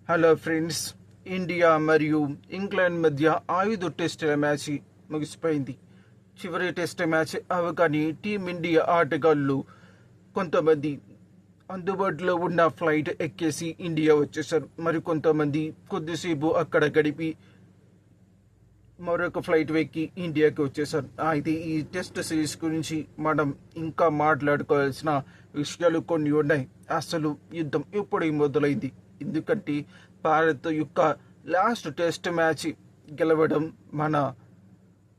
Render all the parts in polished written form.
Hello friends, India మరియు England మధ్య 5 టెస్టుల మ్యాచ్ ముగిసిపోయింది. చివరి టెస్ట్ మ్యాచ్ అవగానే టీమిండియా ఆటగాళ్ళు కొంతమంది అందుబాటులో ఉన్న ఫ్లైట్ ఎక్కేసి ఇండియా వచ్చేసారు. మరి కొంతమంది కొద్దిసేపు అక్కడ గడిపి మరొక ఫ్లైట్ ఎక్కి ఇండియాకి వచ్చేసారు. అయితే ఈ టెస్ట్ సిరీస్ గురించి మనం ఇంకా మాట్లాడుకోవాల్సిన విషయాలు కొన్ని ఉన్నాయి. అసలు యుద్ధం ఎప్పుడు మొదలైంది, ఎందుకంటే భారత్ యొక్క లాస్ట్ టెస్ట్ మ్యాచ్ గెలవడం మన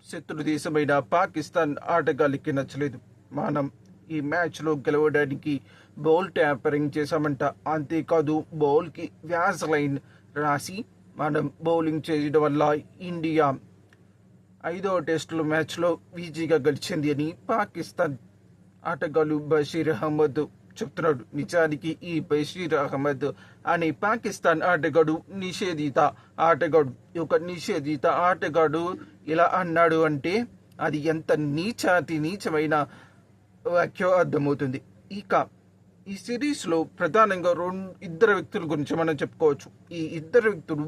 శత్రు దేశమైన పాకిస్తాన్ ఆటగాళ్ళకి నచ్చలేదు. మనం ఈ మ్యాచ్లో గెలవడానికి బౌల్ ట్యాంపరింగ్ చేశామంట. అంతేకాదు బౌల్కి వ్యాజ్లైన్ రాసి మనం బౌలింగ్ చేయడం వల్ల ఇండియా 5వ టెస్టుల మ్యాచ్లో ఈజీగా గెలిచింది అని పాకిస్తాన్ ఆటగాళ్ళు బషీర్ అహ్మద్ చెప్తున్నాడు. నిజానికి ఈ బషీర్ అహ్మద్ అనే పాకిస్తాన్ ఆటగాడు నిషేధిత ఆటగాడు. ఒక నిషేధిత ఆటగాడు ఇలా అన్నాడు అంటే అది ఎంత నీచమైన వాక్యం అర్థమవుతుంది. ఇక ఈ సిరీస్లో ప్రధానంగా ఇద్దరు వ్యక్తుల గురించి మనం చెప్పుకోవచ్చు. ఈ ఇద్దరు వ్యక్తులు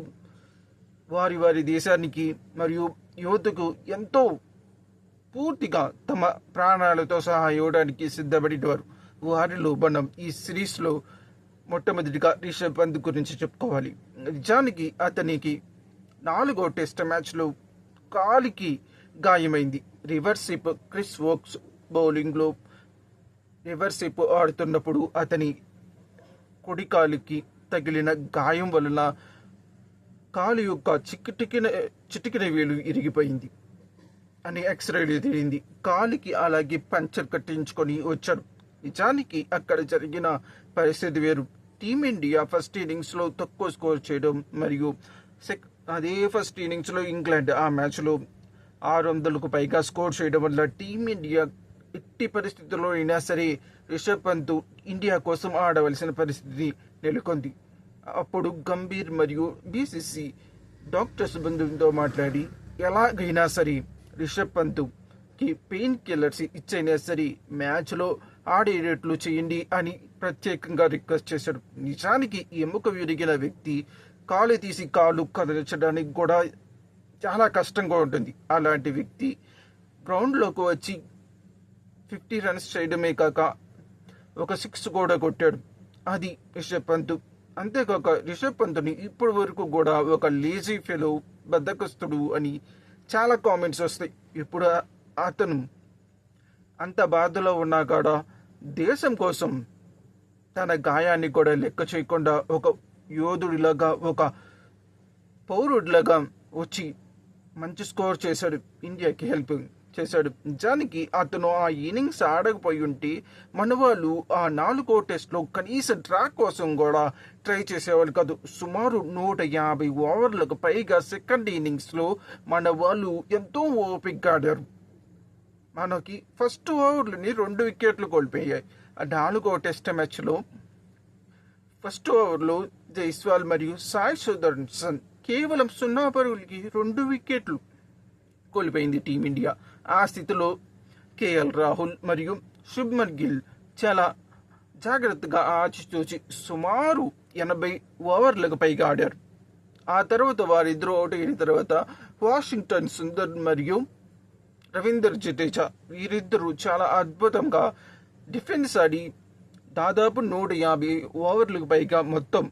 వారి దేశానికి మరియు యువతకు ఎంతో పూర్తిగా తమ ప్రాణాలతో సహా ఇవ్వడానికి సిద్ధపడేవారు. వారిలో మనం ఈ సిరీస్లో మొట్టమొదటిగా రిషబ్ పంత్ గురించి చెప్పుకోవాలి. నిజానికి అతనికి 4వ టెస్ట్ మ్యాచ్లో కాలికి గాయమైంది. రివర్సిప్ క్రిస్ వోక్స్ బౌలింగ్లో రివర్సిప్ ఆడుతున్నప్పుడు అతని కుడి కాలుకి తగిలిన గాయం వలన కాలు యొక్క చిటికిన వేలు ఇరిగిపోయింది అని ఎక్స్రేలు తేలింది. కాలికి అలాగే పంచర్ కట్టించుకొని వచ్చాడు. నిజానికి అక్కడ జరిగిన పరిస్థితి వేరు. టీమిండియా ఫస్ట్ ఇన్నింగ్స్లో తక్కువ స్కోర్ చేయడం మరియు అదే ఫస్ట్ ఇన్నింగ్స్లో ఇంగ్లాండ్ ఆ మ్యాచ్లో 600కు పైగా స్కోర్ చేయడం వల్ల టీమిండియా ఎట్టి పరిస్థితుల్లో అయినా సరే రిషబ్ పంత్ ఇండియా కోసం ఆడవలసిన పరిస్థితి నెలకొంది. అప్పుడు గంభీర్ మరియు బీసీసీ డాక్టర్స్ బృందంతో మాట్లాడి ఎలాగైనా సరే రిషబ్ పంత్కి పెయిన్ కిల్లర్స్ ఇచ్చైనా సరే మ్యాచ్లో ఆడేటట్లు చేయండి అని ప్రత్యేకంగా రిక్వెస్ట్ చేశాడు. నిజానికి ఎముక విరిగిన వ్యక్తి కాలు తీసి కాలు కదల్చడానికి కూడా చాలా కష్టంగా ఉంటుంది. అలాంటి వ్యక్తి గ్రౌండ్లోకి వచ్చి 50 రన్స్ చేయడమే కాక ఒక 6 కూడా కొట్టాడు. అది రిషబ్ పంత్. అంతేకాక రిషబ్ పంత్ని ఇప్పటి వరకు కూడా ఒక లేజీ ఫెలో, బద్దకస్తుడు అని చాలా కామెంట్స్ వస్తాయి. ఇప్పుడు అతను అంత బాధలో ఉన్నా కూడా దేశం కోసం తన గాయాన్ని కూడా లెక్క చేయకుండా ఒక యోధుడిలాగా, ఒక పౌరుడిలాగా వచ్చి మంచి స్కోర్ చేశాడు, ఇండియాకి హెల్ప్ చేశాడు. నిజానికి అతను ఆ ఇన్నింగ్స్ ఆడకపోయి ఉంటే మన వాళ్ళు ఆ 4వ టెస్ట్లో కనీసం డ్రా కోసం కూడా ట్రై చేసేవాళ్ళు కాదు. సుమారు 150 ఓవర్లకు పైగా సెకండ్ ఇన్నింగ్స్లో మన వాళ్ళు ఎంతో ఓపికగా ఆడారు. మనకి ఫస్ట్ ఓవర్లోని 2 వికెట్లు కోల్పోయాయి. ఆ 4వ టెస్ట్ మ్యాచ్లో ఫస్ట్ ఓవర్లో జైస్వాల్ మరియు సాయి సుదర్శన్ కేవలం 0 పరుగులకి 2 వికెట్లు కోల్పోయింది టీమిండియా. ఆ స్థితిలో కేఎల్ రాహుల్ మరియు శుభ్మన్ గిల్ చాలా జాగ్రత్తగా ఆచితూచి సుమారు 80 ఓవర్లకు పైగా ఆడారు. ఆ తర్వాత వారిద్దరూ అవుట్ అయిన తర్వాత వాషింగ్టన్ సుందర్ మరియు రవీందర్ జడేజా వీరిద్దరూ చాలా అద్భుతంగా డిఫెన్స్ ఆడి దాదాపు 150 ఓవర్లకు పైగా మొత్తం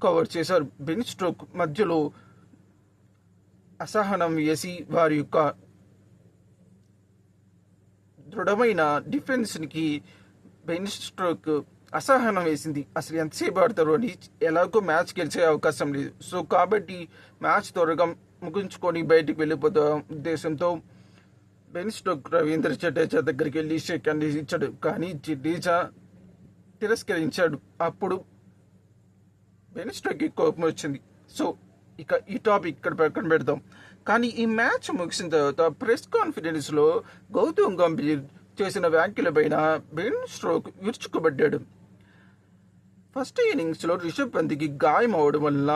కవర్ చేశారు. బెన్ స్టోక్ మధ్యలో అసహనం వేసి వారి యొక్క దృఢమైన డిఫెన్స్కి బెన్ స్టోక్ అసహనం వేసింది. అసలు ఎంతసేపు ఆడతారు అని, ఎలాగో మ్యాచ్ గెలిచే అవకాశం లేదు. సో కాబట్టి మ్యాచ్ త్వరగా ముగించుకొని బయటికి వెళ్ళిపోతా ఉద్దేశంతో బెన్ స్టోక్ రవీంద్ర జడేజా దగ్గరికి వెళ్ళి షేక్ హ్యాండ్ ఇచ్చాడు. కానీ జడేజా తిరస్కరించాడు. అప్పుడు బెన్ స్టోక్కి కోపం వచ్చింది. సో ఇక ఈ టాపిక్ ఇక్కడ పక్కన పెడతాం. కానీ ఈ మ్యాచ్ ముగిసిన తర్వాత ప్రెస్ కాన్ఫరెన్స్లో గౌతమ్ గంభీర్ చేసిన వ్యాఖ్యలపైన బెన్ స్టోక్ విరుచుకుపడ్డాడు. ఫస్ట్ ఇన్నింగ్స్లో రిషబ్ పంత్కి గాయం అవడం వల్ల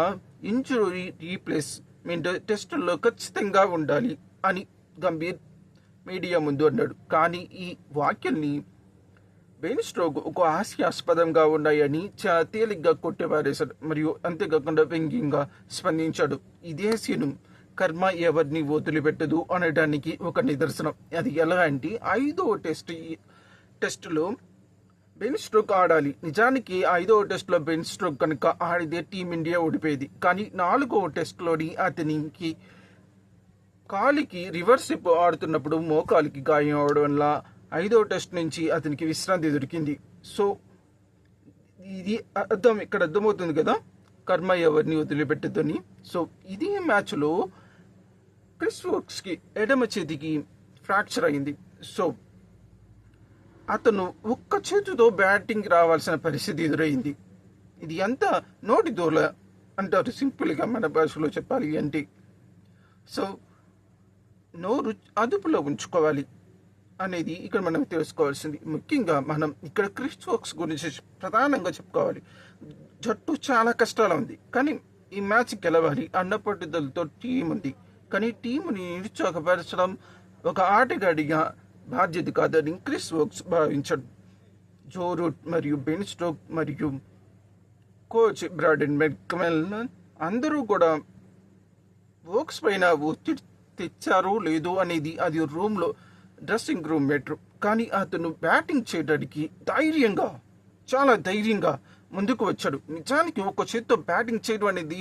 ఇంజురీ రీప్లేస్మెంట్ టెస్టుల్లో ఖచ్చితంగా ఉండాలి అని గంభీర్ మీడియా ముందు అన్నాడు. కానీ ఈ వ్యాఖ్యల్ని బెన్ స్ట్రోక్ ఒక హాస్యాస్పదంగా ఉన్నాయని చాలా తేలిగ్గా కొట్టిపారేశాడు. మరియు అంతేకాకుండా వ్యంగ్యంగా స్పందించాడు. ఇదే సీను కర్మ ఎవరిని వదిలిపెట్టదు అనడానికి ఒక నిదర్శనం. అది ఎలా అంటే 5వ టెస్టులో బెన్ స్ట్రోక్ ఆడాలి. నిజానికి 5వ టెస్టులో బెన్ స్ట్రోక్ కనుక ఆడితే టీమిండియా ఓడిపోయేది. కానీ 4వ టెస్టులోని అతనికి కాలికి రివర్స్ స్టెప్ ఆడుతున్నప్పుడు మోకాలికి గాయం అవడం వల్ల 5వ టెస్ట్ నుంచి అతనికి విశ్రాంతి దొరికింది. సో ఇది ఇక్కడ అర్థమవుతుంది కదా, కర్మ ఎవరిని వదిలిపెట్టదని. సో ఇదే మ్యాచ్లో క్రిస్ వోక్స్కి ఎడమ చేతికి ఫ్రాక్చర్ అయింది. సో అతను ఒక్క చేతితో బ్యాటింగ్ రావాల్సిన పరిస్థితి ఎదురైంది. ఇది ఎంత నోటి దూల అంటారు సింపుల్గా మన భాషలో చెప్పాలి అంటే. సో నోరు అదుపులో ఉంచుకోవాలి అనేది ఇక్కడ మనం తెలుసుకోవాల్సింది. ముఖ్యంగా మనం ఇక్కడ క్రిస్ వోక్స్ గురించి ప్రధానంగా చెప్పుకోవాలి. జట్టు చాలా కష్టాలు ఉంది, కానీ ఈ మ్యాచ్ గెలవాలి అన్న పట్టుదలతో టీం ఉంది. కానీ టీముని నిరుత్సాహపరచడం ఒక ఆటగాడిగా బాధ్యత కాదని క్రిస్ వోక్స్ భావించాడు. జో రూట్ మరియు బెన్ స్ట్రోక్ మరియు కోచ్ బ్రాడన్ మెక్మెల్లన్ అందరూ కూడా వోక్స్ పైన ఒత్తిడి తెచ్చారో లేదో అనేది అది రూమ్లో డ్రెస్సింగ్ రూమ్ మెట్రో. కానీ అతను బ్యాటింగ్ చేయడానికి చాలా ధైర్యంగా ముందుకు వచ్చాడు. నిజానికి ఒక చేత్తో బ్యాటింగ్ చేయడం అనేది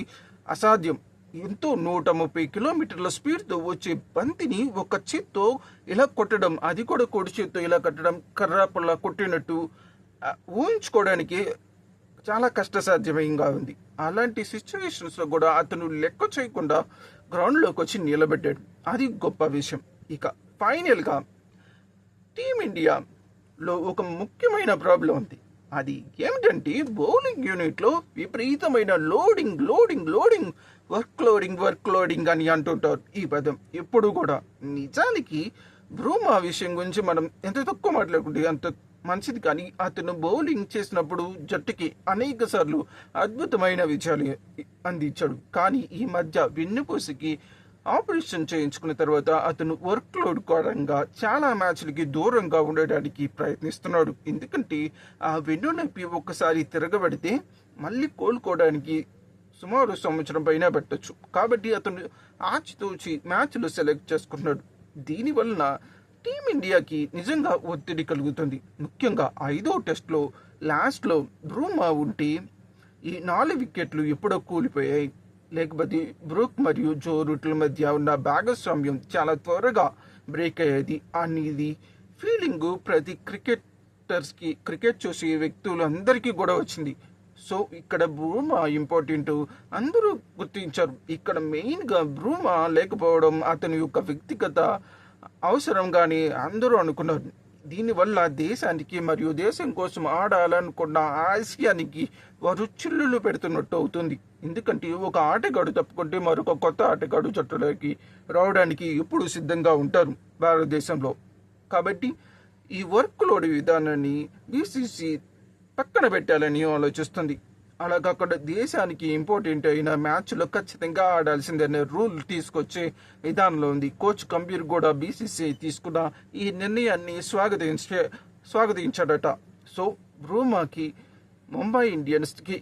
అసాధ్యం. ఎంతో 130 కిలోమీటర్ల స్పీడ్తో వచ్చే బంతిని ఒక చేత్తో ఇలా కొట్టడం, అది కూడా కొడి చేత్తో ఇలా కట్టడం, కర్రాపుల్లా కొట్టినట్టు ఊహించుకోవడానికి చాలా కష్టసాధ్యమయంగా ఉంది. అలాంటి సిచ్యువేషన్స్లో కూడా అతను లెక్క చేయకుండా గ్రౌండ్లోకి వచ్చి నిలబెట్టాడు. అది గొప్ప విషయం. ఇక ఫైనల్గా టీమిండియాలో ఒక ముఖ్యమైన ప్రాబ్లం ఉంది. అది ఏమిటంటే బౌలింగ్ యూనిట్లో విపరీతమైన లోడింగ్ వర్క్ లోడింగ్ అని అంటుంటారు ఈ పదం ఎప్పుడు కూడా. నిజానికి బ్రూమా విషయం గురించి మనం ఎంత తక్కువ మాట్లాడుకుంటే అంత మంచిది. కానీ అతను బౌలింగ్ చేసినప్పుడు జట్టుకి అనేక సార్లు అద్భుతమైన విజయాలు అందించాడు. కానీ ఈ మధ్య వెన్నుపూసకి ఆపరేషన్ చేయించుకున్న తర్వాత అతను వర్క్ లోడ్ కారణంగా చాలా మ్యాచ్లకి దూరంగా ఉండడానికి ప్రయత్నిస్తున్నాడు. ఎందుకంటే ఆ వెన్నునొప్పి ఒక్కసారి తిరగబడితే మళ్ళీ కోలుకోవడానికి సుమారు 1 సంవత్సరం పైన పెట్టచ్చు. కాబట్టి అతను ఆచితూచి మ్యాచ్లు సెలెక్ట్ చేసుకున్నాడు. దీనివలన టీమిండియాకి నిజంగా ఒత్తిడి కలుగుతుంది. ముఖ్యంగా 5వ టెస్ట్లో లాస్ట్లో బ్రూమా ఉంటే ఈ 4 వికెట్లు ఎప్పుడో కూలిపోయాయి. లేకపోతే బ్రూక్ మరియు జో రూట్ల మధ్య ఉన్న భాగస్వామ్యం చాలా త్వరగా బ్రేక్ అయ్యేది అనేది ఫీలింగు ప్రతి క్రికెటర్స్కి, క్రికెట్ చూసే వ్యక్తులందరికీ కూడా వచ్చింది. సో ఇక్కడ బ్రూమా ఇంపార్టెంట్ అందరూ గుర్తించారు. ఇక్కడ మెయిన్గా బ్రూమా లేకపోవడం అతని యొక్క వ్యక్తిగత అవసరం కానీ అందరూ అనుకున్నారు. దీనివల్ల దేశానికి మరియు దేశం కోసం ఆడాలనుకున్న ఆశయానికి వారు చిల్లులు పెడుతున్నట్టు అవుతుంది. ఎందుకంటే ఒక ఆటగాడు తప్పుకుంటే మరొక కొత్త ఆటగాడు జట్టులోకి రావడానికి ఎప్పుడు సిద్ధంగా ఉంటారు భారతదేశంలో. కాబట్టి ఈ వర్క్ లోడ్ విధానాన్ని బీసీసీ పక్కన పెట్టాలని ఆలోచిస్తుంది. అలా కాకుండా దేశానికి ఇంపార్టెంట్ అయిన మ్యాచ్లో ఖచ్చితంగా ఆడాల్సిందనే రూల్ తీసుకొచ్చే విధానంలో ఉంది. కోచ్ గంభీర్ కూడా బీసీసీ తీసుకున్న ఈ నిర్ణయాన్ని స్వాగతించాడట. సో బ్రూమాకి ముంబై ఇండియన్స్కి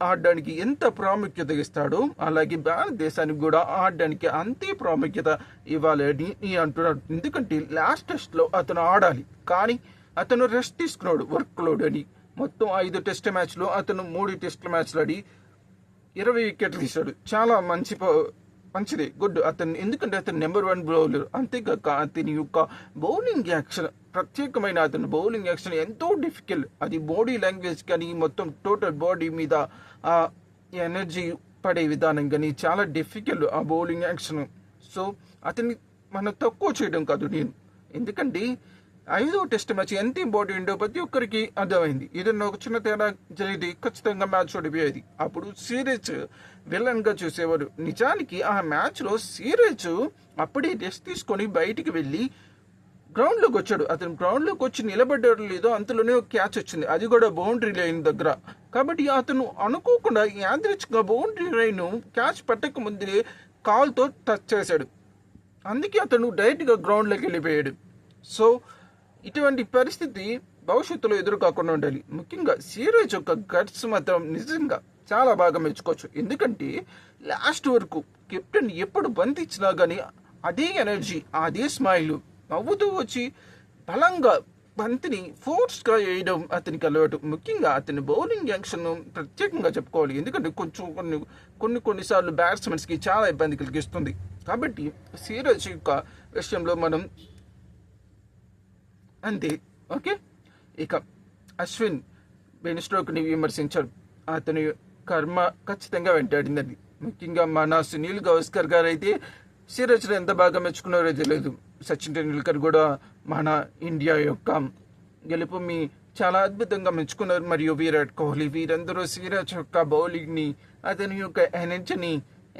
ఆడడానికి ఎంత ప్రాముఖ్యత ఇస్తాడో అలాగే భారతదేశానికి కూడా ఆడడానికి అంతే ప్రాముఖ్యత ఇవ్వాలని అంటున్నాడు. ఎందుకంటే లాస్ట్ టెస్ట్లో అతను ఆడాలి, కానీ అతను రెస్ట్ తీసుకున్నాడు వర్క్ లోడ్ అని. మొత్తం 5 టెస్ట్ మ్యాచ్లో అతను 3 టెస్ట్ మ్యాచ్లు ఆడి 20 వికెట్లు తీశాడు. చాలా మంచిది, గుడ్ అతను. ఎందుకంటే అతను నెంబర్ 1 బౌలర్. అంతేకాక అతని యొక్క బౌలింగ్ యాక్షన్ ప్రత్యేకమైన, అతని బౌలింగ్ యాక్షన్ ఎంతో డిఫికల్ట్. అది బాడీ లాంగ్వేజ్ కానీ మొత్తం టోటల్ బాడీ మీద ఆ ఎనర్జీ పడే విధానం కానీ చాలా డిఫికల్ట్ ఆ బౌలింగ్ యాక్షన్. సో అతన్ని మనం తక్కువ చేయడం కాదు నేను, ఎందుకంటే 5వ టెస్ట్ మ్యాచ్ ఎంత ఇంపార్టెంటో ప్రతి ఒక్కరికి అర్థమైంది. ఏదన్నా ఒక చిన్న తేడా జరిగితే ఖచ్చితంగా మ్యాచ్ ఓడిపోయేది. అప్పుడు సిరీస్ విలన్గా చూసేవారు. నిజానికి ఆ మ్యాచ్లో సిరీస్ అప్పుడే రెస్ట్ తీసుకొని బయటికి వెళ్ళి గ్రౌండ్లోకి వచ్చాడు. అతను గ్రౌండ్లోకి వచ్చి నిలబడ్డాడు లేదో అంతలోనే ఒక క్యాచ్ వచ్చింది, అది కూడా బౌండరీ లైన్ దగ్గర. కాబట్టి అతను అనుకోకుండా యాదృచ్ఛికంగా బౌండరీ లైన్ క్యాచ్ పట్టక ముందే కాల్తో టచ్ చేశాడు. అందుకే అతను డైరెక్ట్గా గ్రౌండ్లోకి వెళ్ళిపోయాడు. సో ఇటువంటి పరిస్థితి భవిష్యత్తులో ఎదురు కాకుండా ఉండాలి. ముఖ్యంగా సిరాజ్ యొక్క గట్స్ మాత్రం నిజంగా చాలా బాగా మెచ్చుకోవచ్చు. ఎందుకంటే లాస్ట్ వరకు కెప్టెన్ ఎప్పుడు బంతి ఇచ్చినా కానీ అదే ఎనర్జీ, అదే స్మైల్, నవ్వుతూ వచ్చి బలంగా బంతిని ఫోర్స్గా వేయడం అతనికి అలవాటు. ముఖ్యంగా అతని బౌలింగ్ యాక్షన్ ప్రత్యేకంగా చెప్పుకోవాలి. ఎందుకంటే కొన్నిసార్లు బ్యాట్స్మెన్స్కి చాలా ఇబ్బంది కలిగిస్తుంది. కాబట్టి సిరాజ్ యొక్క విషయంలో మనం అంతే. ఓకే, ఇక అశ్విన్ బెన్ స్టోక్ని విమర్శించారు. అతని కర్మ ఖచ్చితంగా వెంటాడిందండి. ముఖ్యంగా మన సునీల్ గవాస్కర్ గారు అయితే సిరాజ్ని ఎంత బాగా మెచ్చుకున్నారో తెలియదు. సచిన్ టెండూల్కర్ కూడా మన ఇండియా యొక్క గెలుపుని చాలా అద్భుతంగా మెచ్చుకున్నారు. మరియు విరాట్ కోహ్లీ వీరందరూ సిరాజ్ యొక్క బౌలింగ్ని, అతని యొక్క ఎనర్జీని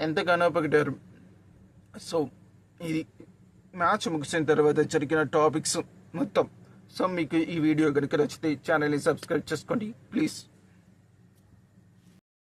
ఎంతగానో పొగిడారు. సో ఇది మ్యాచ్ ముగిసిన తర్వాత జరిగిన టాపిక్స్ మొత్తం. సో మీకు ఈ వీడియో కనుక నచ్చితే ఛానల్ని సబ్స్క్రైబ్ చేసుకోండి ప్లీజ్.